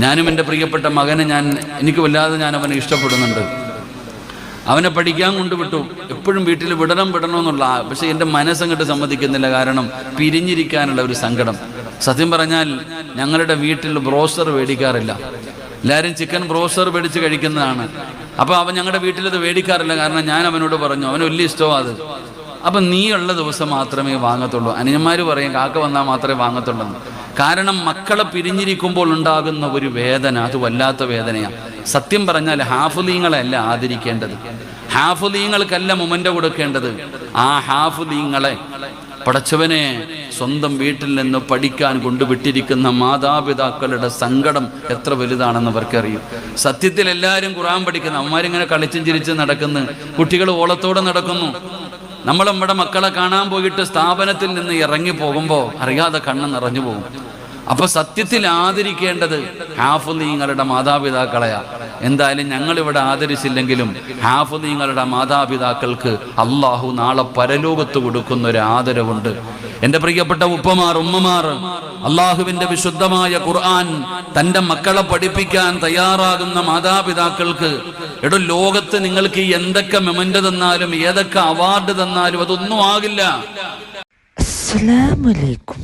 ഞാനും എൻ്റെ പ്രിയപ്പെട്ട മകനെ എനിക്ക് വല്ലാതെ ഞാൻ അവനെ ഇഷ്ടപ്പെടുന്നുണ്ട്. അവനെ പഠിക്കാൻ കൊണ്ടുവിട്ടു. എപ്പോഴും വീട്ടിൽ വിടണമെന്നുള്ള, പക്ഷേ എൻ്റെ മനസ്സങ്ങോട്ട് സമ്മതിക്കുന്നില്ല. കാരണം പിരിഞ്ഞിരിക്കാനുള്ള ഒരു സങ്കടം. സത്യം പറഞ്ഞാൽ ഞങ്ങളുടെ വീട്ടിൽ ബ്രോസ്റ്റർ മേടിക്കാറില്ല. എല്ലാവരും ചിക്കൻ ബ്രോസ്റ്റർ മേടിച്ച് കഴിക്കുന്നതാണ്. അപ്പോൾ അവൻ ഞങ്ങളുടെ വീട്ടിലത് മേടിക്കാറില്ല. കാരണം ഞാൻ അവനോട് പറഞ്ഞു, അവന് വലിയ ഇഷ്ടമാണ് അത്. അപ്പം നീ ഉള്ള ദിവസം മാത്രമേ വാങ്ങത്തുള്ളൂ. അനിയന്മാർ പറയും കാക്ക വന്നാൽ മാത്രമേ വാങ്ങത്തുള്ളൂ. കാരണം മക്കളെ പിരിഞ്ഞിരിക്കുമ്പോൾ ഉണ്ടാകുന്ന ഒരു വേദന, അത് വല്ലാത്ത വേദനയാണ്. സത്യം പറഞ്ഞാൽ ഹാഫിളീങ്ങളെയല്ല ആദരിക്കേണ്ടത്, ഹാഫിളീങ്ങൾക്കല്ല മൊമെൻ്റ് കൊടുക്കേണ്ടത്. ആ ഹാഫിളീങ്ങളെ പടച്ചവനെ സ്വന്തം വീട്ടിൽ നിന്ന് പഠിക്കാൻ കൊണ്ടുവിട്ടിരിക്കുന്ന മാതാപിതാക്കളുടെ സങ്കടം എത്ര വലുതാണെന്ന് അവർക്കറിയും. സത്യത്തിൽ എല്ലാവരും ഖുർആൻ പഠിക്കുന്നു, അമ്മമാരിങ്ങനെ കളിച്ചും ചിരിച്ചും നടക്കുന്നു, കുട്ടികൾ ഓളത്തോടെ നടക്കുന്നു. നമ്മൾ നമ്മുടെ മക്കളെ കാണാൻ പോയിട്ട് സ്ഥാപനത്തിൽ നിന്ന് ഇറങ്ങി പോകുമ്പോൾ അറിയാതെ കണ്ണ് നിറഞ്ഞു പോകും. അപ്പോൾ സത്യത്തിൽ ആദരിക്കേണ്ടത് ഹാഫിളീങ്ങളുടെ മാതാപിതാക്കളെയാ. എന്തായാലും ഞങ്ങളിവിടെ ആദരിച്ചില്ലെങ്കിലും ഹാഫിളീങ്ങളുടെ മാതാപിതാക്കൾക്ക് അള്ളാഹു നാളെ പരലോകത്ത് കൊടുക്കുന്ന ഒരു ആദരവുണ്ട്. എൻ്റെ പ്രിയപ്പെട്ട ഉപ്പമാർ, ഉമ്മമാർ, അള്ളാഹുവിൻ്റെ വിശുദ്ധമായ ഖുർആൻ തൻ്റെ മക്കളെ പഠിപ്പിക്കാൻ തയ്യാറാകുന്ന മാതാപിതാക്കൾക്ക്, ലോകത്ത് നിങ്ങൾക്ക് എന്തൊക്കെ മെമൻ്റ് തന്നാലും ഏതൊക്കെ അവാർഡ് തന്നാലും അതൊന്നും ആകില്ല. അസ്സലാമു അലൈക്കും.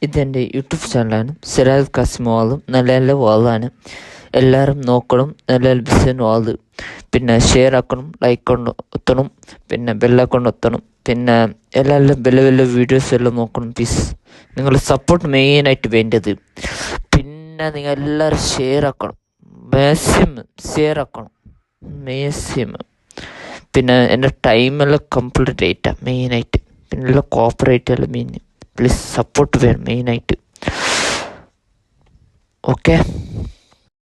ഇതെൻ്റെ യൂട്യൂബ് ചാനലാണ്. സിറാജ് ഖാസിം വാളും നല്ല നല്ല വാളാണ്. എല്ലാവരും നോക്കണം. നല്ല ബിസിൻ വാള്. പിന്നെ ഷെയർ ആക്കണം, ലൈക്ക് കൊണ്ട് ഒത്തണം, പിന്നെ ബെല്ലൈക്കൺ ഒത്തണം. പിന്നെ എല്ലാവരും വലിയ വീഡിയോസ് എല്ലാം നോക്കണം പ്ലീസ്. നിങ്ങൾ സപ്പോർട്ട് മെയിനായിട്ട് വേണ്ടത്. പിന്നെ നിങ്ങൾ എല്ലാവരും ഷെയർ ആക്കണം, മാക്സിമം ഷെയർ ആക്കണം, മാക്സിമം. പിന്നെ എൻ്റെ ടൈമെല്ലാം കംപ്ലീറ്റ് ആയിട്ടാണ് മെയിനായിട്ട്. പിന്നെ എല്ലാം കോപ്പറേറ്റ് എല്ലാം മെയിൻ. പ്ലീസ് സപ്പോർട്ട് വേണം മെയിനായിട്ട്. ഓക്കെ.